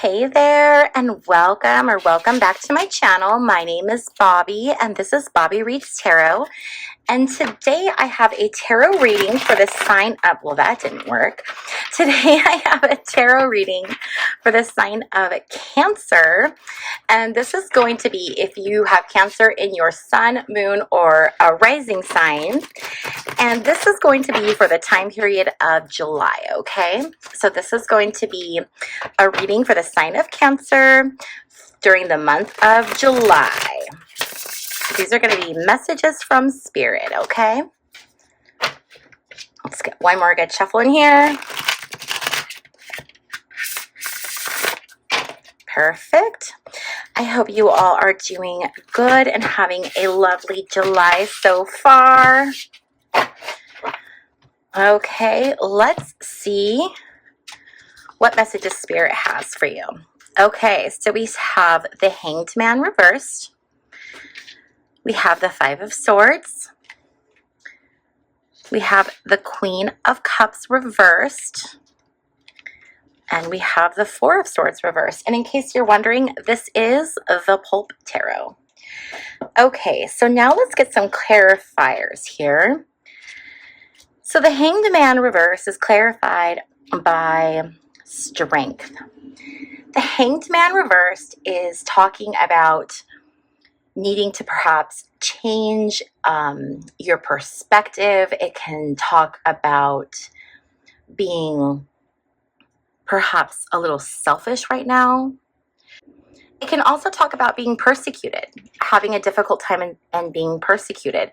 Hey there, and welcome back to my channel. My name is Bobbie, and this is Bobbie Reads Tarot. And today I have a tarot reading for the sign of, well, that didn't work. Today I have a tarot reading for the sign of Cancer. And this is going to be if you have Cancer in your sun, moon, or a rising sign. And this is going to be for the time period of July, okay? So this is going to be a reading for the sign of Cancer during the month of July. These are going to be messages from Spirit, okay? Let's get one more good shuffle in here. Perfect. I hope you all are doing good and having a lovely July so far. Okay, let's see what messages Spirit has for you. Okay, so we have the Hanged Man reversed. We have the Five of Swords. We have the Queen of Cups reversed. And we have the Four of Swords reversed. And in case you're wondering, this is the Pulp Tarot. Okay, so now let's get some clarifiers here. So the Hanged Man reverse is clarified by strength. The Hanged Man reversed is talking about needing to perhaps change your perspective. It can talk about being perhaps a little selfish right now. It can also talk about being persecuted, having a difficult time and being persecuted.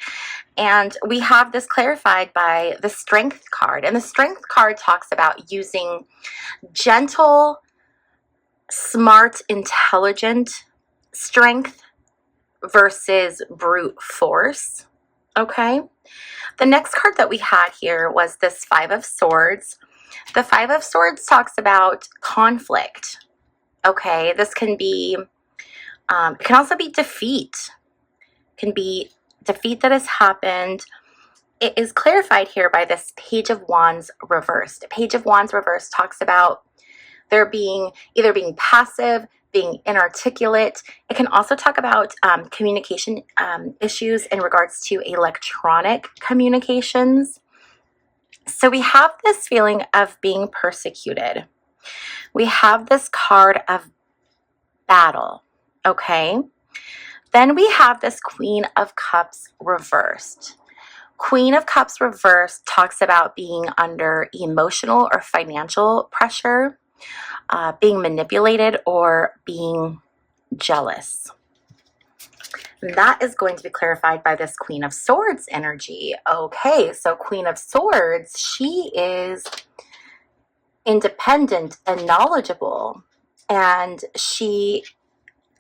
And we have this clarified by the Strength card. And the Strength card talks about using gentle, smart, intelligent strength versus brute force. Okay. The next card that we had here was this Five of Swords. The Five of Swords talks about conflict. Okay. This can be, it can also be defeat. It can be defeat that has happened. It is clarified here by this Page of Wands reversed. Page of Wands reversed talks about there being either being passive, being inarticulate. It can also talk about communication issues in regards to electronic communications. So we have this feeling of being persecuted. We have this card of battle, okay? Then we have this Queen of Cups reversed. Queen of Cups reversed talks about being under emotional or financial pressure, being manipulated, or being jealous. That is going to be clarified by this Queen of Swords energy. Okay, so Queen of Swords, she is independent and knowledgeable, and she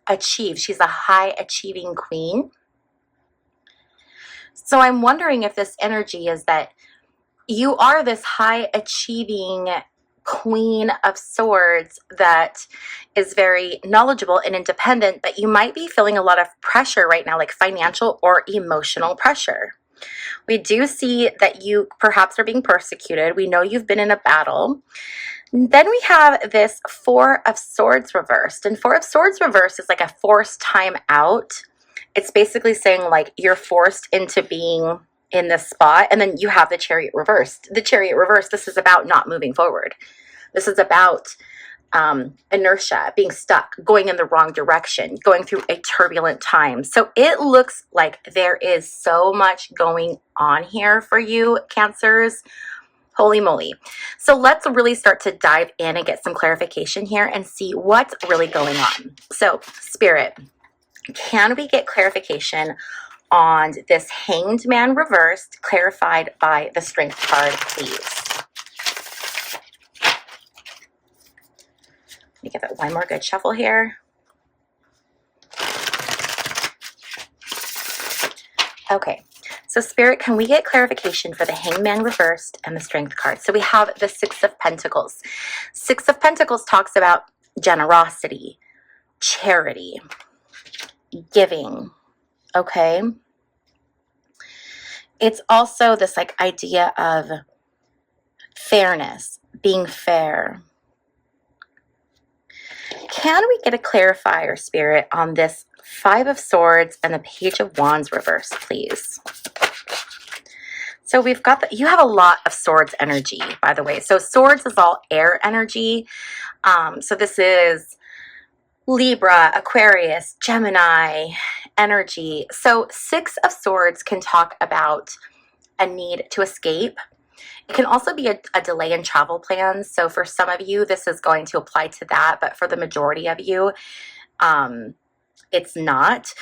achieves. She's a high achieving queen. So I'm wondering if this energy is that you are this high achieving Queen of Swords that is very knowledgeable and independent, but you might be feeling a lot of pressure right now, like financial or emotional pressure. We do see that you perhaps are being persecuted. We know you've been in a battle. Then we have this Four of Swords reversed. And Four of Swords reversed is like a forced time out. It's basically saying like you're forced into being in this spot. And then you have the Chariot reversed. The Chariot reversed, this is about not moving forward. This is about inertia, being stuck, going in the wrong direction, going through a turbulent time. So it looks like there is so much going on here for you, Cancers. Holy moly. So let's really start to dive in and get some clarification here and see what's really going on. So Spirit, can we get clarification on this Hanged Man reversed, clarified by the Strength card, please? Let me give it one more good shuffle here. Okay, so Spirit, can we get clarification for the Hanged Man reversed and the Strength card? So we have the Six of Pentacles. Six of Pentacles talks about generosity, charity, giving, okay? It's also this like idea of fairness, being fair. can we get a clarifier, Spirit, on this Five of Swords and the Page of Wands reverse, please? So we've got you have a lot of swords energy, by the way. So swords is all air energy. So this is Libra, Aquarius, Gemini energy. So Six of Swords can talk about a need to escape. It can also be a delay in travel plans. So for some of you, this is going to apply to that. But for the majority of you, it's not.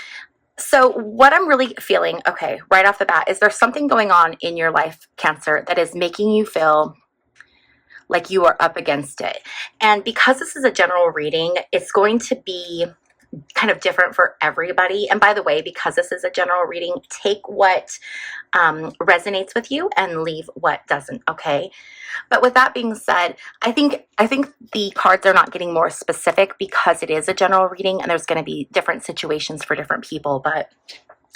So what I'm really feeling, okay, right off the bat, is there's something going on in your life, Cancer, that is making you feel like you are up against it. And because this is a general reading, it's going to be kind of different for everybody. And by the way, because this is a general reading, take what resonates with you and leave what doesn't, okay? But with that being said, I think the cards are not getting more specific because it is a general reading and there's going to be different situations for different people. But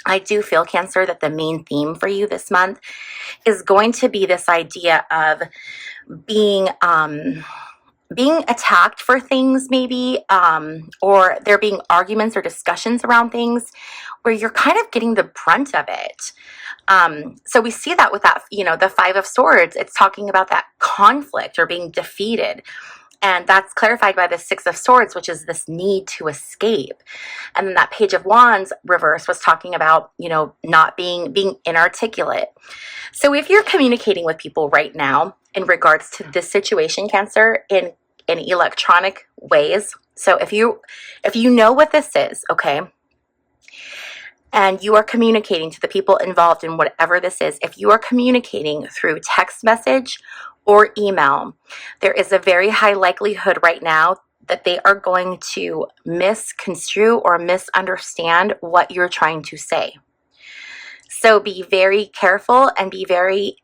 I do feel, Cancer, that the main theme for you this month is going to be this idea of being attacked for things, maybe, or there being arguments or discussions around things where you're kind of getting the brunt of it. So we see that with that, the Five of Swords. It's talking about that conflict or being defeated. And that's clarified by the Six of Swords, which is this need to escape. And then that Page of Wands reverse was talking about, not being inarticulate. So if you're communicating with people right now in regards to this situation, Cancer, in electronic ways. So if you know what this is, okay, and you are communicating to the people involved in whatever this is, if you are communicating through text message or email, there is a very high likelihood right now that they are going to misconstrue or misunderstand what you're trying to say. So be very careful and be very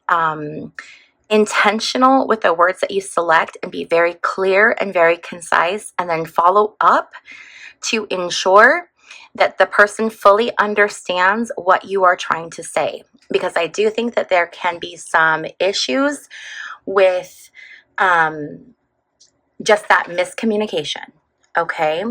intentional with the words that you select, and be very clear and very concise, and then follow up to ensure that the person fully understands what you are trying to say. Because I do think that there can be some issues with just that miscommunication. Okay,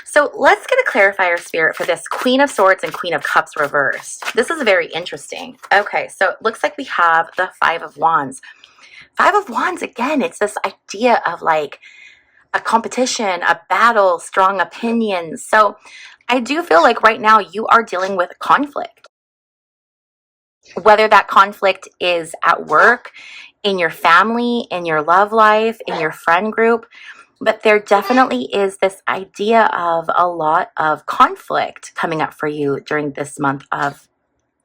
so let's get a clarifier, Spirit, for this Queen of Swords and Queen of Cups reversed. This is very interesting. Okay, so it looks like we have the Five of Wands. Five of Wands, again, it's this idea of like a competition, a battle, strong opinions. So I do feel like right now you are dealing with conflict. Whether that conflict is at work, in your family, in your love life, in your friend group, but there definitely is this idea of a lot of conflict coming up for you during this month of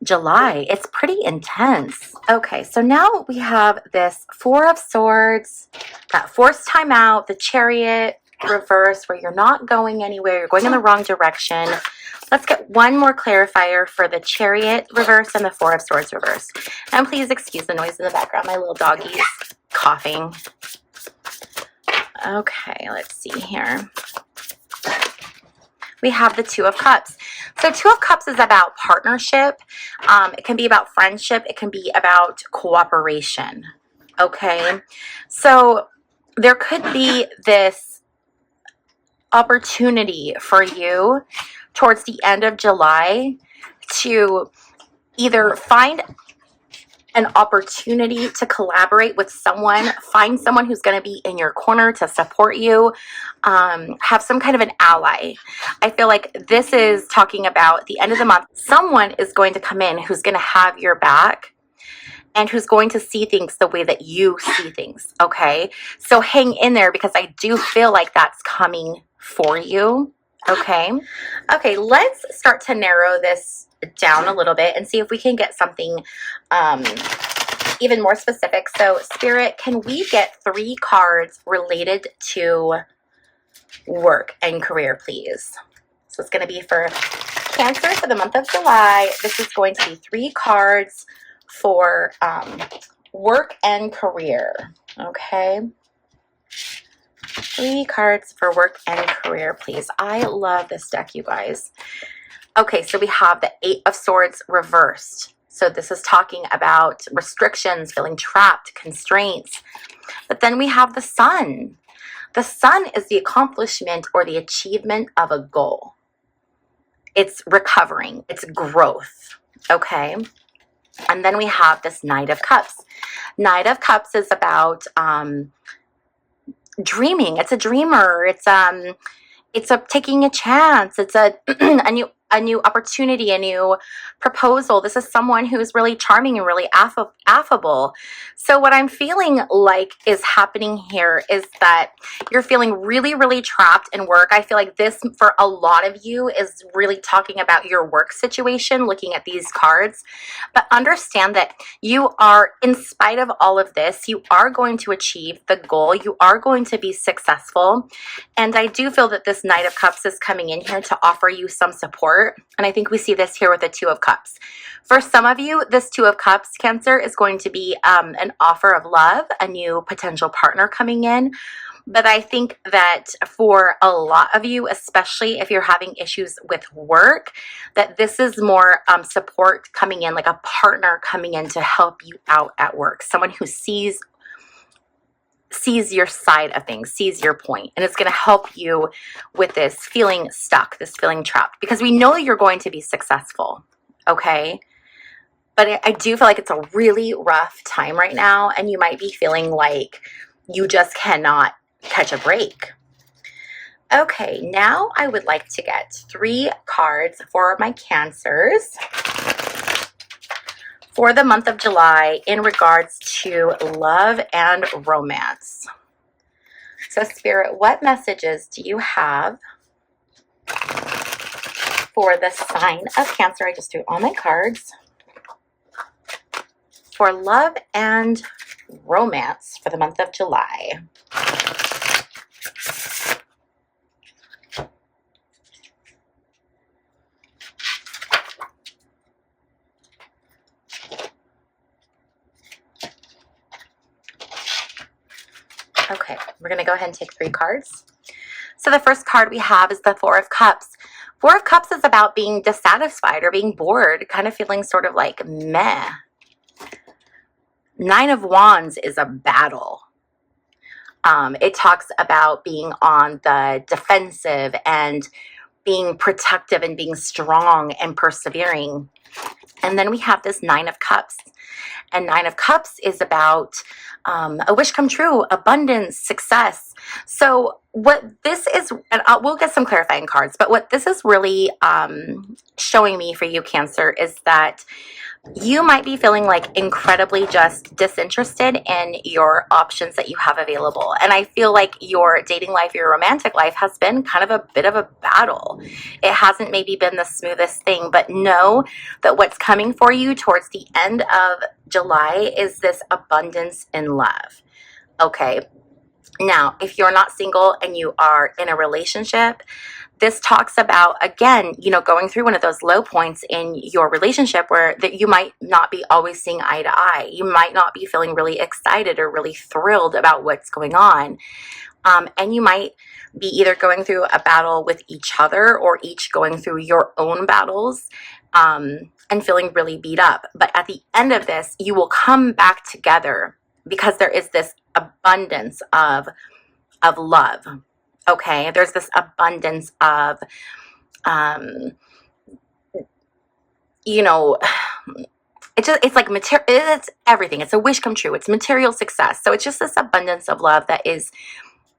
July. It's pretty intense. Okay, so now we have this Four of Swords, that forced time out, the Chariot reverse, where you're not going anywhere, you're going in the wrong direction. Let's get one more clarifier for the Chariot reverse and the Four of Swords reverse. And please excuse the noise in the background. My little doggy's coughing. Okay, let's see here. We have the Two of Cups. So Two of Cups is about partnership. It can be about friendship. It can be about cooperation. Okay, so there could be this opportunity for you towards the end of July to either find an opportunity to collaborate with someone, find someone who's going to be in your corner to support you, have some kind of an ally. I feel like this is talking about the end of the month. Someone is going to come in who's going to have your back and who's going to see things the way that you see things, okay? So hang in there, because I do feel like that's coming for you, okay? Okay, let's start to narrow this down a little bit and see if we can get something even more specific. So Spirit, can we get 3 cards related to work and career, please? So it's going to be for Cancer for the month of July. This is going to be 3 cards for work and career, okay? 3 cards for work and career, please. I love this deck, you guys. Okay, so we have the Eight of Swords reversed. So this is talking about restrictions, feeling trapped, constraints. But then we have the Sun. The Sun is the accomplishment or the achievement of a goal. It's recovering, it's growth, okay? And then we have this Knight of Cups. Knight of Cups is about dreaming. It's a dreamer. It's a taking a chance. It's a a new opportunity, a new proposal. This is someone who's really charming and really affable. So what I'm feeling like is happening here is that you're feeling really, really trapped in work. I feel like this, for a lot of you, is really talking about your work situation, looking at these cards. But understand that you are, in spite of all of this, you are going to achieve the goal. You are going to be successful. And I do feel that this Knight of Cups is coming in here to offer you some support. And I think we see this here with the Two of Cups. For some of you, this Two of Cups, Cancer, is going to be an offer of love, a new potential partner coming in. But I think that for a lot of you, especially if you're having issues with work, that this is more support coming in, like a partner coming in to help you out at work. Someone who sees your side of things, sees your point, and it's going to help you with this feeling stuck, this feeling trapped, because we know you're going to be successful, okay? But I do feel like it's a really rough time right now, and you might be feeling like you just cannot catch a break. Okay, now I would like to get 3 cards for my Cancers for the month of July in regards to love and romance. So Spirit, what messages do you have for the sign of Cancer? I just threw all my cards. For love and romance for the month of July. Okay, we're going to go ahead and take 3 cards. So the first card we have is the Four of Cups. Four of Cups is about being dissatisfied or being bored, kind of feeling sort of like meh. 9 of Wands is a battle. It talks about being on the defensive and being protective and being strong and persevering. And then we have this 9 of Cups. And 9 of Cups is about a wish come true, abundance, success. So what this is, and we'll get some clarifying cards, but what this is really showing me for you, Cancer, is that you might be feeling like incredibly just disinterested in your options that you have available. And I feel like your dating life, your romantic life has been kind of a bit of a battle. It hasn't maybe been the smoothest thing, but know that what's coming for you towards the end of July is this abundance in love. Okay. Now, if you're not single and you are in a relationship, this talks about, again, you know, going through one of those low points in your relationship where that you might not be always seeing eye to eye. You might not be feeling really excited or really thrilled about what's going on. And you might be either going through a battle with each other or each going through your own battles and feeling really beat up. But at the end of this, you will come back together because there is this abundance of love. Okay, there's this abundance of, you know, it's like material, it's everything. It's a wish come true. It's material success. So it's just this abundance of love that is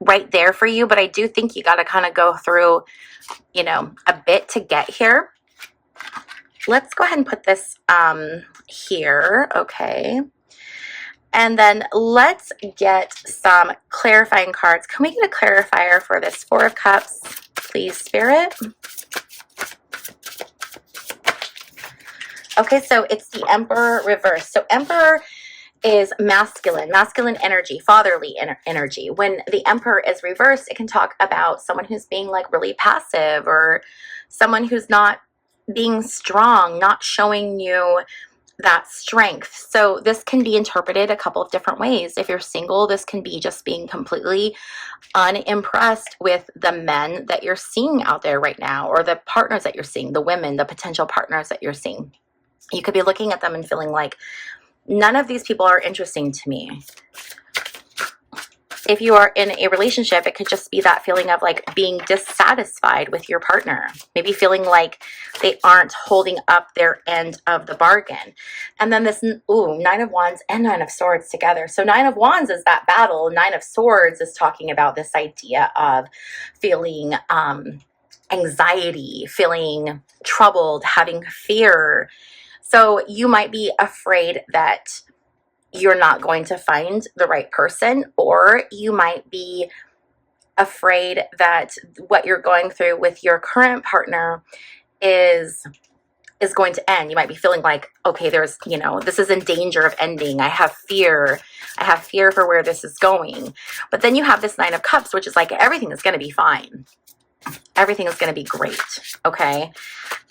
right there for you. But I do think you got to kind of go through, you know, a bit to get here. Let's go ahead and put this here. Okay. And then let's get some clarifying cards. Can we get a clarifier for this Four of Cups, please, Spirit? Okay, so it's the Emperor reverse. So Emperor is masculine energy, fatherly energy. When the Emperor is reversed, it can talk about someone who's being like really passive or someone who's not being strong, not showing you that strength. So this can be interpreted a couple of different ways. If you're single, this can be just being completely unimpressed with the men that you're seeing out there right now, or the partners that you're seeing, the women, the potential partners that you're seeing. You could be looking at them and feeling like none of these people are interesting to me. If you are in a relationship, it could just be that feeling of like being dissatisfied with your partner, maybe feeling like they aren't holding up their end of the bargain. And then this, Nine of Wands and Nine of Swords together. So Nine of Wands is that battle. Nine of Swords is talking about this idea of feeling anxiety, feeling troubled, having fear. So you might be afraid that you're not going to find the right person, or you might be afraid that what you're going through with your current partner is going to end. You might be feeling like, okay, there's, this is in danger of ending. I have fear for where this is going. But then you have this Nine of Cups, which is like everything is going to be fine. Everything is going to be great. Okay.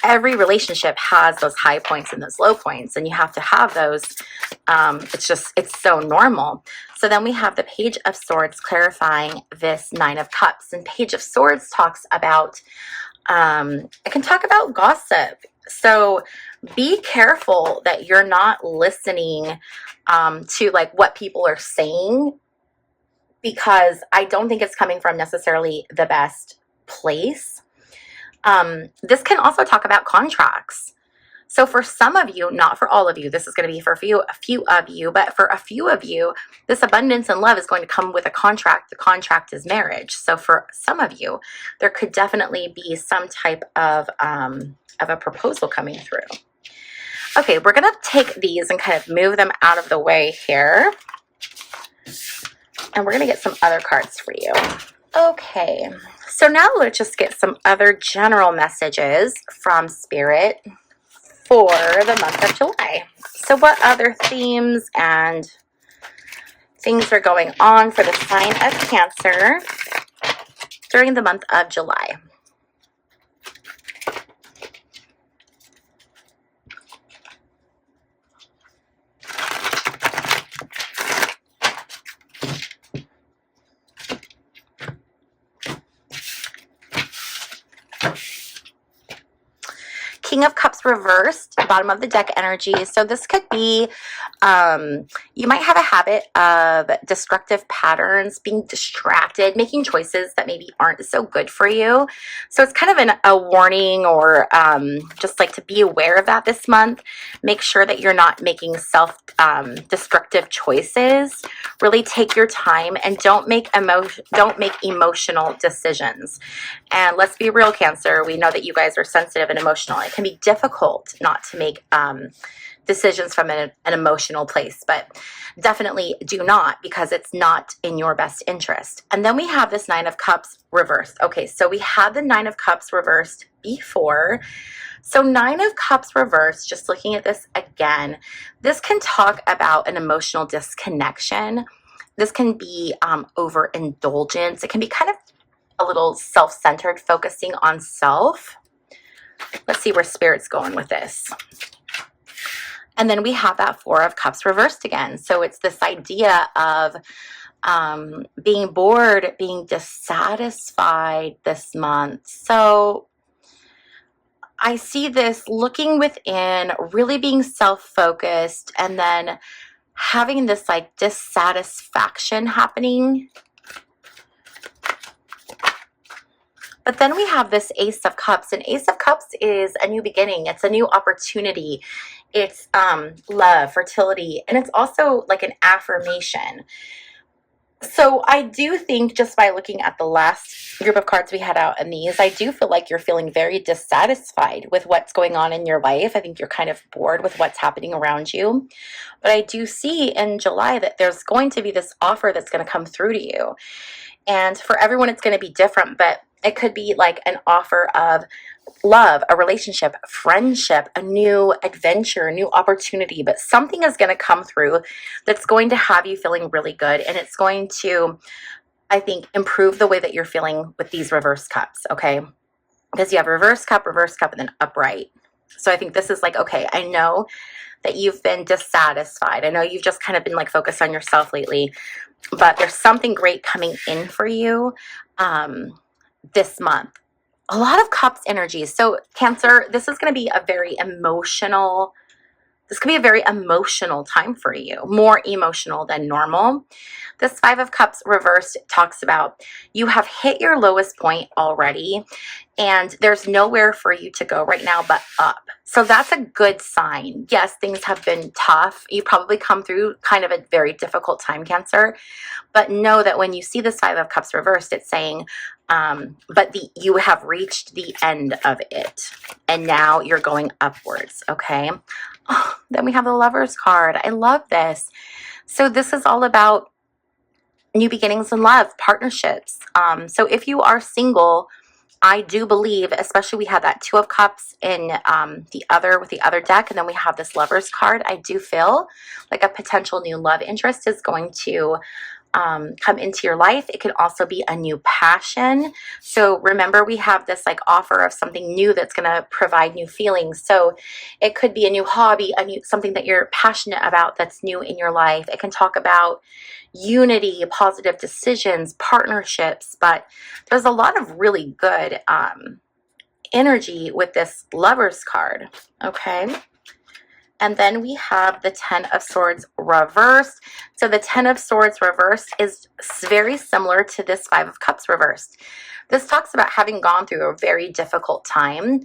Every relationship has those high points and those low points, and you have to have those. It's so normal. So then we have the Page of Swords clarifying this Nine of Cups, and Page of Swords talks about, it can talk about gossip. So be careful that you're not listening to like what people are saying, because I don't think it's coming from necessarily the best place. This can also talk about contracts. So for some of you, not for all of you, this is going to be for a few of you, but for a few of you, this abundance and love is going to come with a contract. The contract is marriage. So for some of you, there could definitely be some type of a proposal coming through. Okay, we're going to take these and kind of move them out of the way here. And we're going to get some other cards for you. Okay, so now let's just get some other general messages from Spirit for the month of July. So what other themes and things are going on for the sign of Cancer during the month of July? King of Cups reversed, bottom of the deck energy. So this could be, you might have a habit of destructive patterns, being distracted, making choices that maybe aren't so good for you. So it's kind of a warning, or just like to be aware of that this month. Make sure that you're not making self-destructive choices. Really take your time and don't make emotional decisions. And let's be real, Cancer. We know that you guys are sensitive and emotional. It can be difficult not to make decisions from an emotional place, but definitely do not, because it's not in your best interest. And then we have this Nine of Cups reversed. Okay, so we had the Nine of Cups reversed before. So Nine of Cups reversed, just looking at this again, this can talk about an emotional disconnection. This can be overindulgence. It can be kind of a little self-centered, focusing on self. Let's see where Spirit's going with this. And then we have that Four of Cups reversed again. So it's this idea of being bored, being dissatisfied this month. So I see this looking within, really being self-focused, and then having this like dissatisfaction happening. But then we have this Ace of Cups, and Ace of Cups is a new beginning. It's a new opportunity. It's love, fertility, and it's also like an affirmation. So I do think, just by looking at the last group of cards we had out in these, I do feel like you're feeling very dissatisfied with what's going on in your life. I think you're kind of bored with what's happening around you. But I do see in July that there's going to be this offer that's going to come through to you. And for everyone, it's going to be different, but it could be like an offer of love, a relationship, friendship, a new adventure, a new opportunity. But something is going to come through that's going to have you feeling really good. And it's going to, I think, improve the way that you're feeling with these reverse cups, okay? Because you have reverse cup, and then upright. So I think this is like, okay, I know that you've been dissatisfied. I know you've just kind of been like focused on yourself lately, but there's something great coming in for you this month. A lot of Cups energy. So Cancer, this is going to be a very emotional this could be a very emotional time for you, more emotional than normal. This Five of Cups reversed talks about you have hit your lowest point already, and there's nowhere for you to go right now but up. So that's a good sign. Yes, things have been tough. You probably come through kind of a very difficult time, Cancer, but know that when you see this Five of Cups reversed, it's saying, you have reached the end of it, and now you're going upwards, okay? Oh, then we have the Lovers card. I love this. So this is all about new beginnings in love, partnerships. So if you are single, I do believe, especially we had that Two of Cups in the other deck, and then we have this Lovers card. I do feel like a potential new love interest is going to come into your life. It could also be a new passion. So remember, we have this like offer of something new that's going to provide new feelings. So it could be a new hobby, something that you're passionate about that's new in your life. It can talk about unity, positive decisions, partnerships, but there's a lot of really good energy with this Lovers card. Okay. And then we have the Ten of Swords reversed. So the Ten of Swords reversed is very similar to this Five of Cups reversed. This talks about having gone through a very difficult time.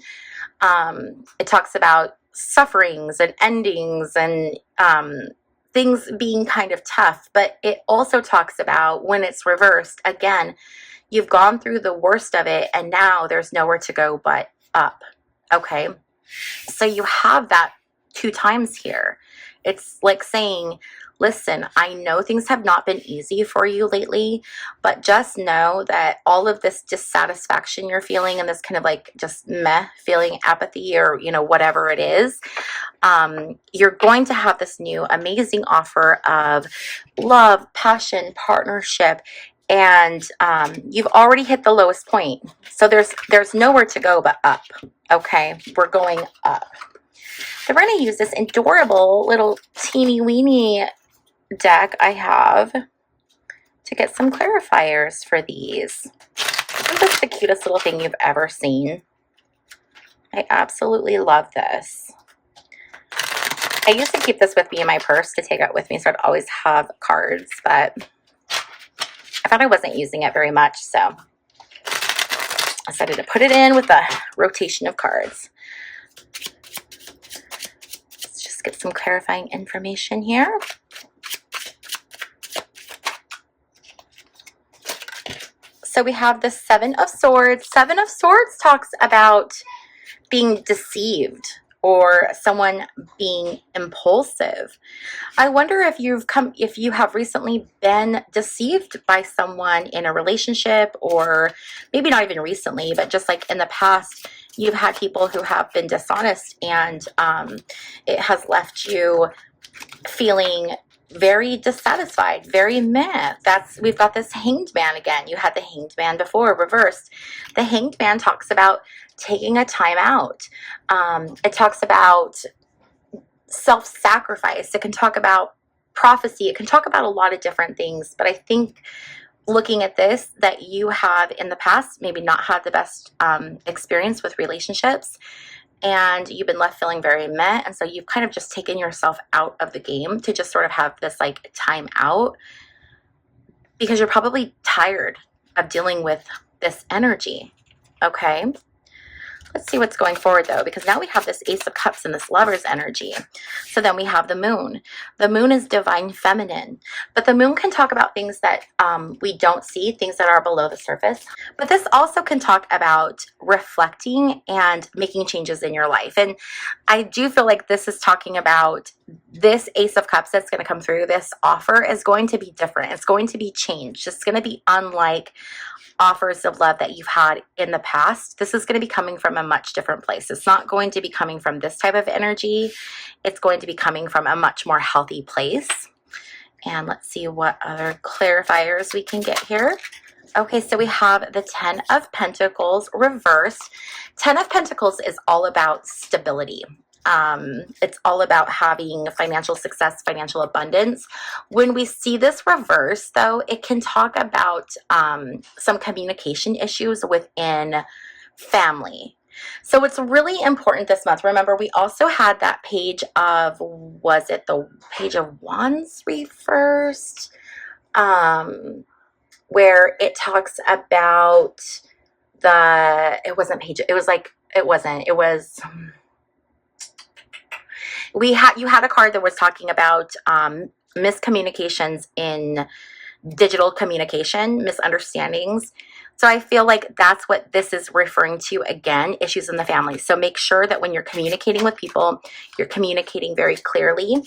It talks about sufferings and endings and things being kind of tough. But it also talks about when it's reversed, again, you've gone through the worst of it and now there's nowhere to go but up. Okay. So you have that 2 times here. It's like saying, listen, I know things have not been easy for you lately, but just know that all of this dissatisfaction you're feeling and this kind of like just meh feeling, apathy, or whatever it is, you're going to have this new amazing offer of love, passion, partnership, and you've already hit the lowest point. So there's nowhere to go but up. Okay, we're going up. So we're going to use this adorable little teeny weeny deck I have to get some clarifiers for these. This is the cutest little thing you've ever seen. I absolutely love this. I used to keep this with me in my purse to take out with me, so I'd always have cards, but I thought I wasn't using it very much, so I decided to put it in with a rotation of cards. Get some clarifying information here. So we have the Seven of Swords. Seven of Swords talks about being deceived or someone being impulsive. I wonder if you have recently been deceived by someone in a relationship, or maybe not even recently, but just like in the past, you've had people who have been dishonest, and it has left you feeling very dissatisfied, very meh. We've got this Hanged Man again. You had the Hanged Man before, reversed. The Hanged Man talks about taking a time out. It talks about self-sacrifice. It can talk about prophecy. It can talk about a lot of different things, but I think looking at this, that you have in the past maybe not had the best experience with relationships, and you've been left feeling very meh, and so you've kind of just taken yourself out of the game to just sort of have this like time out, because you're probably tired of dealing with this energy. Okay, let's see what's going forward though, because now we have this Ace of Cups and this Lover's energy. So then we have the Moon. The Moon is divine feminine, but the Moon can talk about things that we don't see, things that are below the surface. But this also can talk about reflecting and making changes in your life. And I do feel like this is talking about this Ace of Cups that's going to come through. This offer is going to be different. It's going to be changed. It's going to be unlike offers of love that you've had in the past. This is going to be coming from a much different place. It's not going to be coming from this type of energy. It's going to be coming from a much more healthy place. And let's see what other clarifiers we can get here. Okay, so we have the Ten of Pentacles reversed. Ten of Pentacles is all about stability. It's all about having financial success, financial abundance. When we see this reverse, though, it can talk about some communication issues within family. So it's really important this month. Remember, we also had that page of, was it the page of wands reversed? Where it talks about it wasn't page, it was like, it wasn't, it was, you had a card that was talking about miscommunications in digital communication, misunderstandings. So I feel like that's what this is referring to again, issues in the family. So make sure that when you're communicating with people, you're communicating very clearly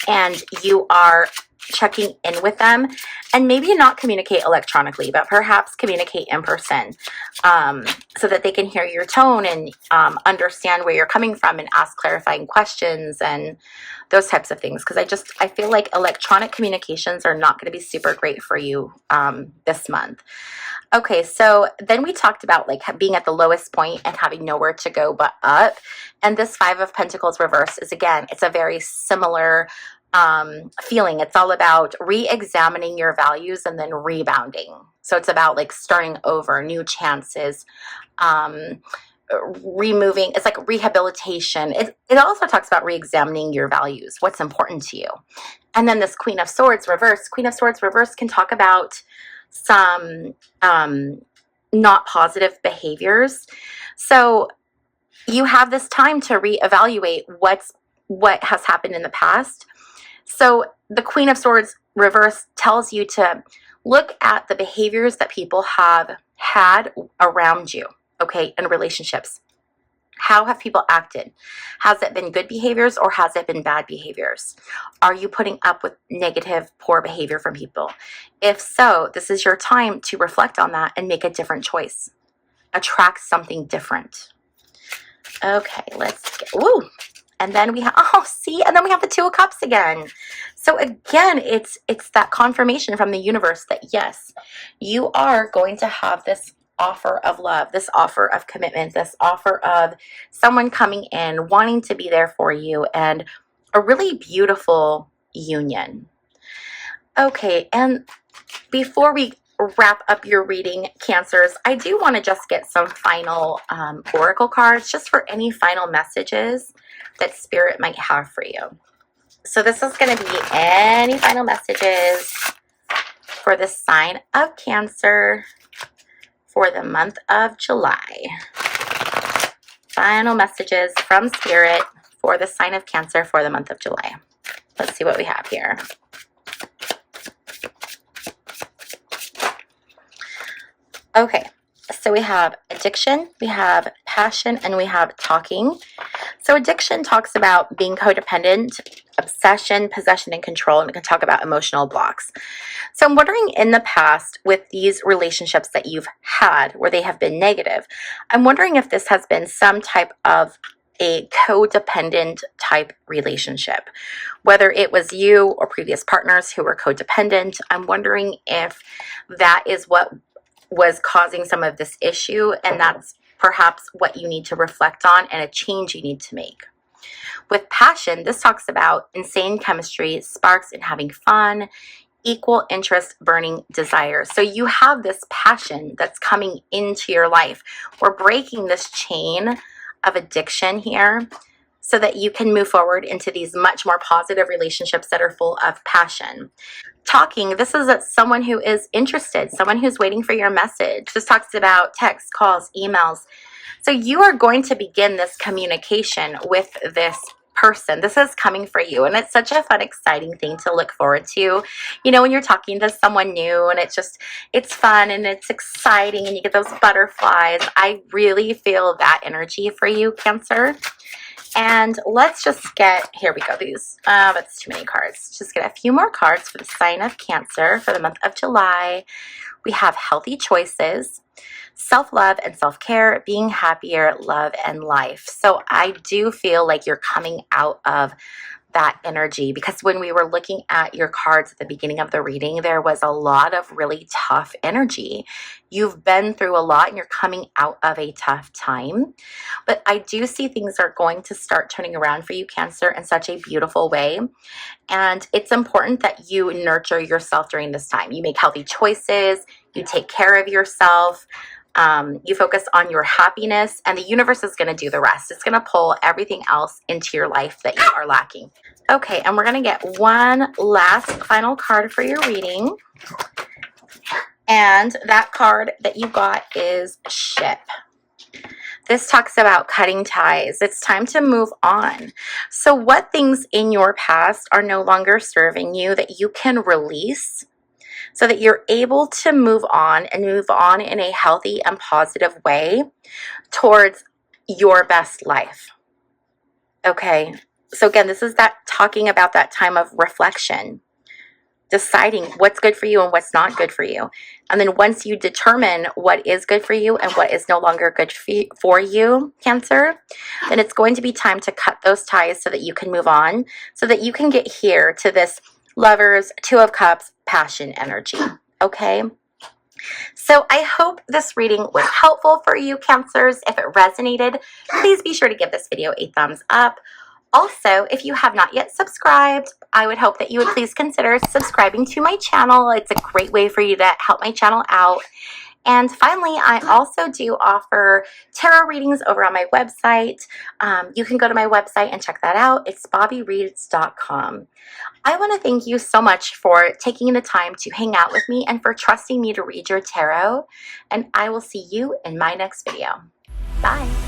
and you are checking in with them, and maybe not communicate electronically, but perhaps communicate in person, so that they can hear your tone and understand where you're coming from and ask clarifying questions and those types of things. Because I feel like electronic communications are not going to be super great for you this month. Okay, so then we talked about like being at the lowest point and having nowhere to go but up. And this Five of Pentacles reverse is, again, it's a very similar feeling. It's all about re-examining your values and then rebounding. So it's about like starting over, new chances, removing, it's like rehabilitation. It also talks about re-examining your values, what's important to you. And then this Queen of Swords reverse can talk about some not positive behaviors. So you have this time to reevaluate what has happened in the past. So the Queen of Swords reverse tells you to look at the behaviors that people have had around you, okay, in relationships. How have people acted? Has it been good behaviors or has it been bad behaviors? Are you putting up with negative, poor behavior from people? If so, this is your time to reflect on that and make a different choice. Attract something different. Okay, let's get, woo. And then we have, and then we have the Two of Cups again. So again, it's that confirmation from the universe that yes, you are going to have this offer of love, this offer of commitment, this offer of someone coming in, wanting to be there for you, and a really beautiful union. Okay, and before we wrap up your reading, Cancers, I do want to just get some final oracle cards just for any final messages that Spirit might have for you. So this is going to be any final messages for the sign of Cancer for the month of July. Final messages from Spirit for the sign of Cancer for the month of July. Let's see what we have here. Okay, so we have addiction, we have passion, and we have talking. So addiction talks about being codependent, obsession, possession, and control, and we can talk about emotional blocks. So I'm wondering, in the past, with these relationships that you've had where they have been negative, I'm wondering if this has been some type of a codependent type relationship, whether it was you or previous partners who were codependent. I'm wondering if that is what was causing some of this issue, and that's perhaps what you need to reflect on and a change you need to make. With passion, this talks about insane chemistry, sparks, and having fun, equal interest, burning desire. So you have this passion that's coming into your life. We're breaking this chain of addiction here so that you can move forward into these much more positive relationships that are full of passion. Talking, this is someone who is interested, someone who's waiting for your message. This talks about texts, calls, emails. So you are going to begin this communication with this person. This is coming for you, and it's such a fun, exciting thing to look forward to. You know, when you're talking to someone new and it's fun and it's exciting and you get those butterflies. I really feel that energy for you, Cancer. And let's just get, here we go, these, that's too many cards. Just get a few more cards for the sign of Cancer for the month of July. We have healthy choices, self-love and self-care, being happier, love, and life. So I do feel like you're coming out of that energy, because when we were looking at your cards at the beginning of the reading, there was a lot of really tough energy. You've been through a lot and you're coming out of a tough time. But I do see things are going to start turning around for you, Cancer, in such a beautiful way. And it's important that you nurture yourself during this time. You make healthy choices, you take care of yourself. You focus on your happiness, and the universe is going to do the rest. It's going to pull everything else into your life that you are lacking. Okay, and we're going to get one last final card for your reading. And that card that you got is Ship. This talks about cutting ties. It's time to move on. So what things in your past are no longer serving you that you can release so that you're able to move on and move on in a healthy and positive way towards your best life. Okay, so again, this is that talking about that time of reflection, deciding what's good for you and what's not good for you. And then once you determine what is good for you and what is no longer good for you, Cancer, then it's going to be time to cut those ties so that you can move on, so that you can get here to this Lovers, Two of Cups, passion energy. Okay? So I hope this reading was helpful for you, Cancers. If it resonated, please be sure to give this video a thumbs up. Also, if you have not yet subscribed, I would hope that you would please consider subscribing to my channel. It's a great way for you to help my channel out. And finally, I also do offer tarot readings over on my website. You can go to my website and check that out. It's bobbiereads.com. I want to thank you so much for taking the time to hang out with me and for trusting me to read your tarot. And I will see you in my next video. Bye.